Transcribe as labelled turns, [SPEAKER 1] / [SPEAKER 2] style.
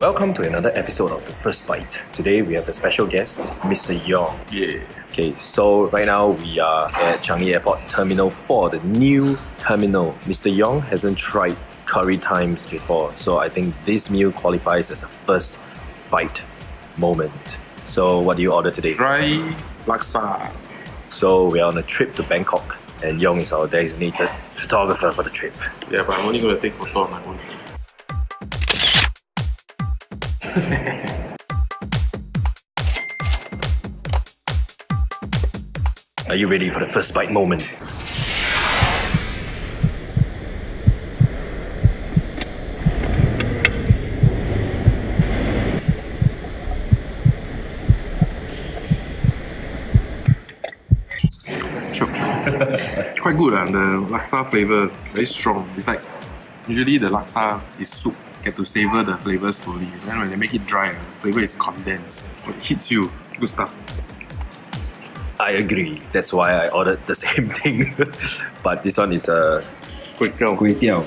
[SPEAKER 1] Welcome to another episode of The First Bite. Today we have a special guest, Mr. Yong.
[SPEAKER 2] Yeah.
[SPEAKER 1] Okay, so right now we are at Changi Airport Terminal 4, the new terminal. Mr. Yong hasn't tried curry times before, so I think this meal qualifies as a first bite moment. So what do you order today?
[SPEAKER 2] Dry Laksa.
[SPEAKER 1] So we are on a trip to Bangkok, and Yong is our designated photographer for the trip.
[SPEAKER 2] Yeah, but I'm only going to take photo of my own.
[SPEAKER 1] Are you ready for the first bite moment?
[SPEAKER 2] Sure. Quite good, the laksa flavor, very strong. It's like, usually the laksa is soup, get to savor the flavor slowly. Then when they make it dry, the flavor is condensed. It hits you. Good stuff.
[SPEAKER 1] I agree. That's why I ordered the same thing. But this one is a
[SPEAKER 2] Kway teow.
[SPEAKER 1] kway teow.